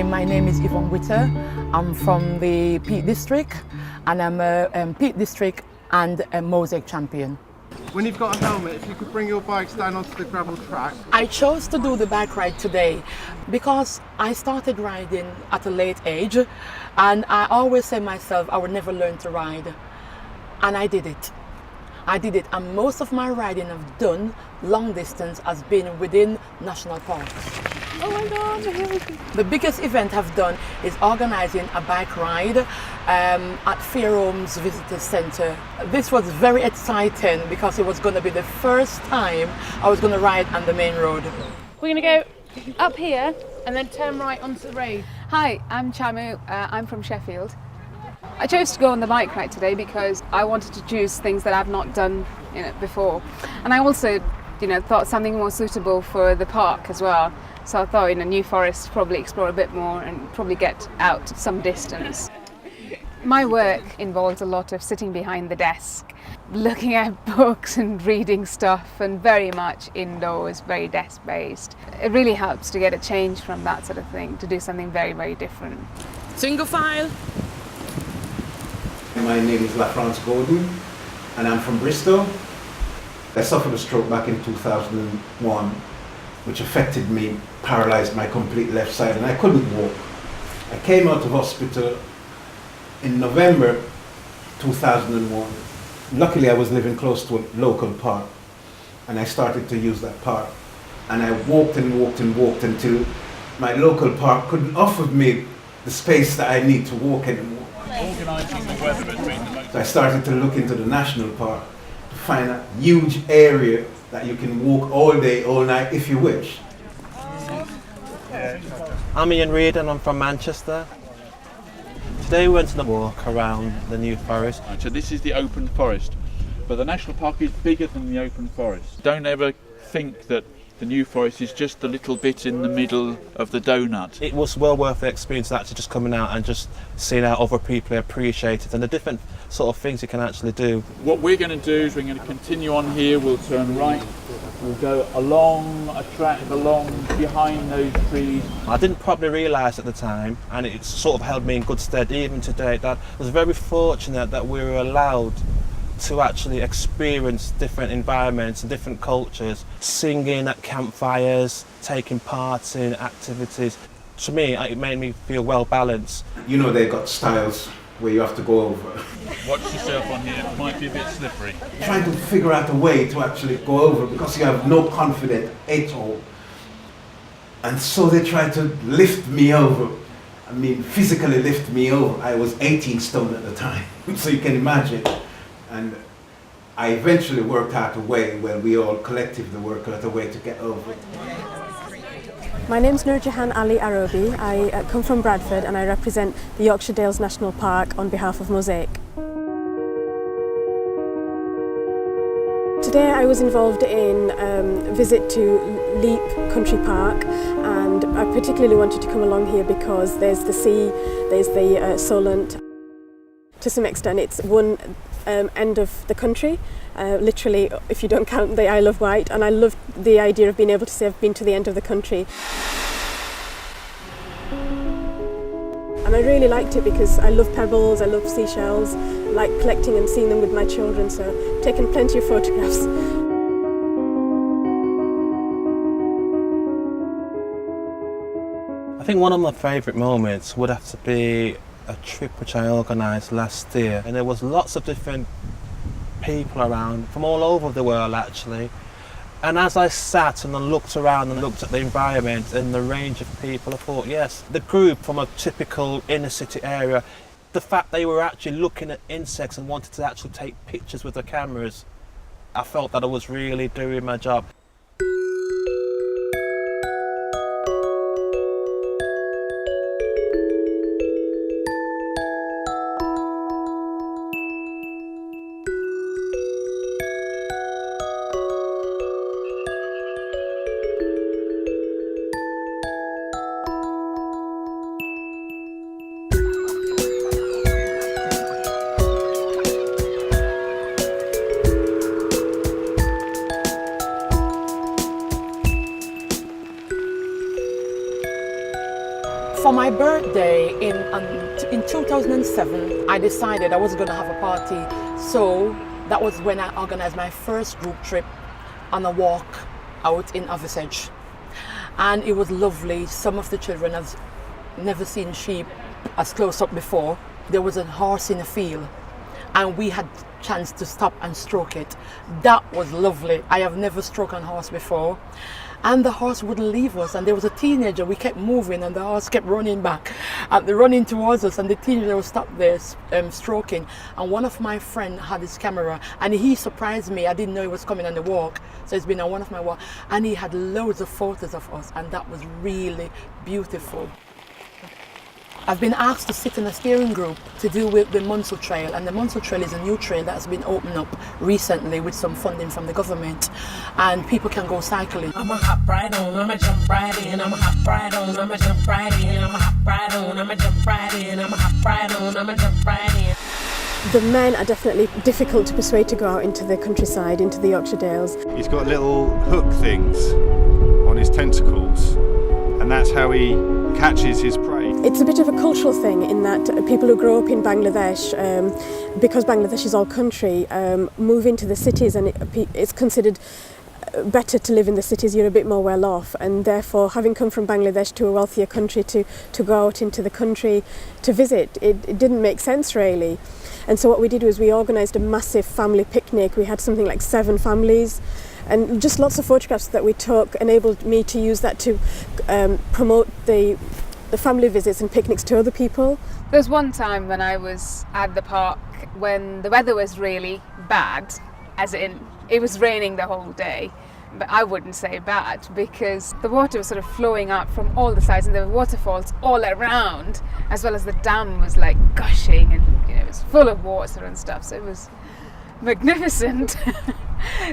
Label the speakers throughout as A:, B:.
A: My name is Yvonne Witter. I'm from the Peak District, and I'm a Peak District and a Mosaic champion.
B: When you've got a helmet, if you could bring your bikes down onto the gravel track.
A: I chose to do the bike ride today because I started riding at a late age, and I always say myself I would never learn to ride, and I did it. And most of my riding I've done long distance has been within national parks.
C: Oh my God!
A: The biggest event I've done is organising a bike ride at Fairhomes Visitor Centre. This was very exciting because it was going to be the first time I was going to ride on the main road.
C: We're going to go up here and then turn right onto the road.
D: Hi, I'm Chamu. I'm from Sheffield. I chose to go on the bike ride today because I wanted to choose things that I've not done before, and I also thought something more suitable for the park as well. So I thought in a New Forest probably explore a bit more and probably get out some distance. My work involves a lot of sitting behind the desk, looking at books and reading stuff, and very much indoors, very desk based. It really helps to get a change from that sort of thing, to do something very, very different.
A: Single file.
E: My name is LaFrance Gordon and I'm from Bristol. I suffered a stroke back in 2001 which affected me, paralysed my complete left side, and I couldn't walk. I came out of hospital in November 2001. Luckily I was living close to a local park and I started to use that park, and I walked and walked and walked until my local park couldn't offer me the space that I need to walk anymore.
F: Organising the weather between the
E: So I started to look into the national park to find a huge area that you can walk all day, all night if you wish.
G: I'm Ian Reid and I'm from Manchester. Today we went on a walk around the New Forest.
F: So this is the open forest, but the national park is bigger than the open forest. Don't ever think that the New Forest is just a little bit in the middle of the donut.
G: It was well worth the experience actually just coming out and just seeing how other people appreciate it and the different sort of things you can actually do.
F: What we're going to do is we're going to continue on here, we'll turn right, we'll go along a track, along behind those trees.
G: I didn't probably realise at the time, and it sort of held me in good stead even today, that I was very fortunate that we were allowed to actually experience different environments and different cultures, singing at campfires, taking part in activities. To me, it made me feel well balanced.
E: You know, they've got stiles where you have to go over.
F: Watch yourself on here, it might be a bit slippery.
E: Trying to figure out a way to actually go over because you have no confidence at all. And so they tried to lift me over. I mean, physically lift me over. I was 18 stone at the time, so you can imagine. And I eventually worked out a way, well, we all collectively worked out a way to get over it.
H: My name's Nurjahan Ali Arabi. I come from Bradford and I represent the Yorkshire Dales National Park on behalf of Mosaic. Today I was involved in a visit to Leap Country Park, and I particularly wanted to come along here because there's the sea, there's the Solent. To some extent it's one end of the country, literally if you don't count the Isle of Wight, and I loved the idea of being able to say I've been to the end of the country. And I really liked it because I love pebbles, I love seashells, I like collecting and seeing them with my children, so I've taken plenty of photographs.
G: I think one of my favourite moments would have to be a trip which I organised last year, and there was lots of different people around from all over the world actually, and as I sat and I looked around and looked at the environment and the range of people, I thought, yes, the group from a typical inner city area, the fact they were actually looking at insects and wanted to actually take pictures with their cameras, I felt that I was really doing my job.
A: For my birthday in 2007, I decided I was going to have a party. So that was when I organized my first group trip on a walk out in Avisage. And it was lovely. Some of the children have never seen sheep as close up before. There was a horse in a field and we had chance to stop and stroke it. That was lovely. I have never stroked a horse before. And the horse wouldn't leave us, and there was a teenager. We kept moving and the horse kept running back and running towards us, and the teenager was stopped there stroking. And one of my friends had his camera and he surprised me. I didn't know he was coming on the walk, so it's been on one of my walks, and he had loads of photos of us, and that was really beautiful. I've been asked to sit in a steering group to do with the Munsell Trail, and the Munsell Trail is a new trail that has been opened up recently with some funding from the government, and people can go cycling.
I: I'ma hop right on, I'ma jump right in, I'ma hop right on, I'ma jump right in, I'ma hop right on, I'ma jump right in, I'ma hop right on, I'ma jump right in.
H: The men are definitely difficult to persuade to go out into the countryside, into the Yorkshire Dales.
B: He's got little hook things on his tentacles, and that's how he catches his prey.
H: It's a bit of a cultural thing in that people who grow up in Bangladesh, because Bangladesh is all country, move into the cities, and it's considered better to live in the cities. You're a bit more well off, and therefore having come from Bangladesh to a wealthier country to go out into the country to visit, it didn't make sense really. And so what we did was we organised a massive family picnic. We had something like 7 families, and just lots of photographs that we took enabled me to use that to promote the family visits and picnics to other people.
D: There was one time when I was at the park when the weather was really bad, as in it was raining the whole day, but I wouldn't say bad because the water was sort of flowing out from all the sides and there were waterfalls all around, as well as the dam was like gushing, and it was full of water and stuff, so it was magnificent.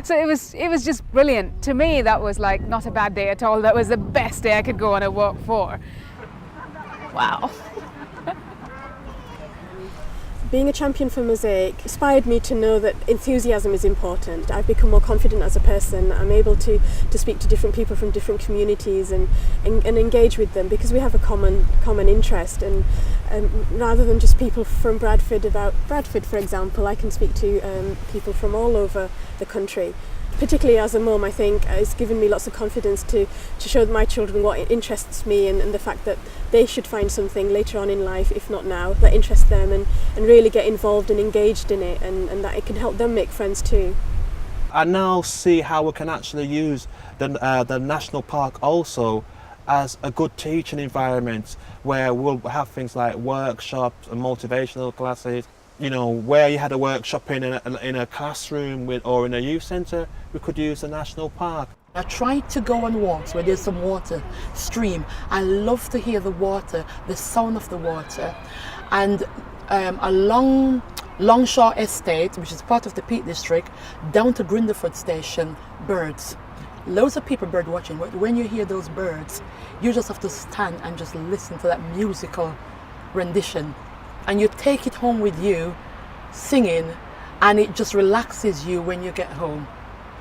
D: So it was just brilliant. To me that was like not a bad day at all. That was the best day I could go on a walk for. Wow.
H: Being a champion for mosaic inspired me to know that enthusiasm is important. I've become more confident as a person. I'm able to speak to different people from different communities and engage with them because we have a common interest, and rather than just people from Bradford, for example, I can speak to people from all over the country. Particularly as a mum, I think it's given me lots of confidence to show my children what interests me, and the fact that they should find something later on in life, if not now, that interests them, and really get involved and engaged in it, and that it can help them make friends too.
G: I now see how we can actually use the national park also as a good teaching environment where we'll have things like workshops and motivational classes. You know, where you had a workshop in a classroom or in a youth centre, we could use the national park.
A: I try to go on walks where there's some water, stream. I love to hear the water, the sound of the water. And along Longshore Estate, which is part of the Peak District, down to Grindelford Station, birds. Loads of people bird watching, but when you hear those birds, you just have to stand and just listen to that musical rendition. And you take it home with you, singing, and it just relaxes you when you get home.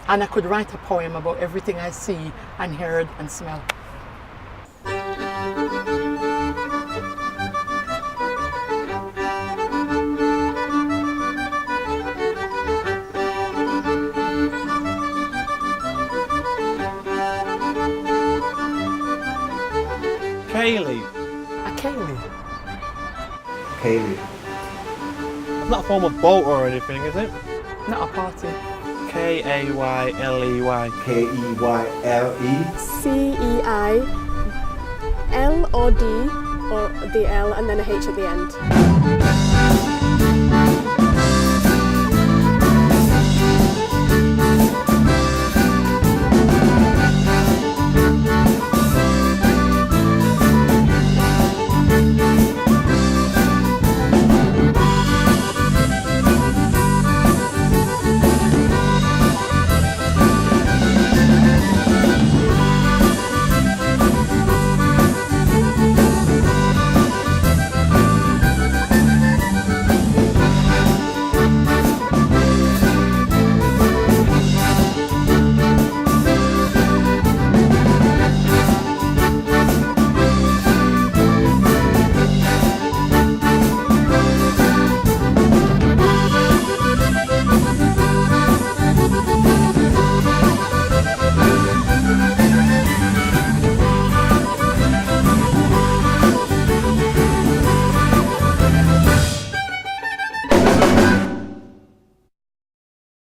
A: And I could write a poem about everything I see and heard and smell.
G: Kaylee.
A: A Kaylee.
E: Kaylee.
G: It's not a form of boat or anything, is it?
A: Not a party.
G: Kayley.
E: Keyle.
H: CEIL or D, or the L and then a H at the end.